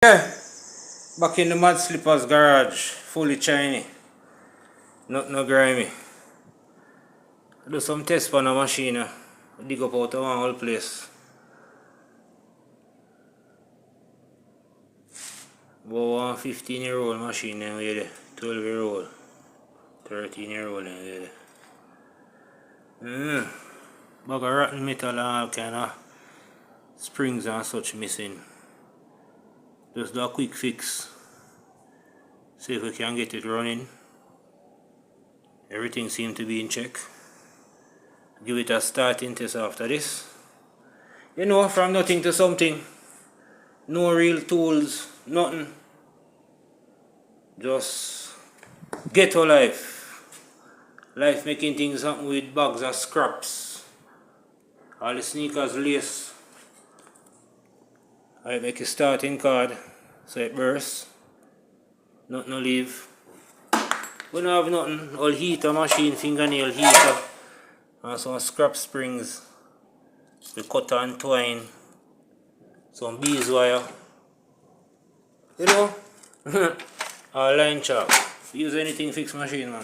Yeah, back in the Mud Slippers garage, fully shiny, not no grimy. I do some tests on the machine, dig up out of one whole place. About 15-year-old machine now, 12-year-old, 13-year-old now. Bag of rotten metal and all kind of springs and such missing. Just do a quick fix. See if we can get it running. Everything seems to be in check. Give it a starting test after this. You know, from nothing to something. No real tools, nothing. Just ghetto life. Life making things happen with bags of scraps. All the sneakers lace. I make a starting card so it bursts. Nothing to leave. We don't have nothing. All heater machine, fingernail heater. And some scrap springs. The cutter and twine. Some bees wire. You know? Or line chop. Use anything fix machine, man.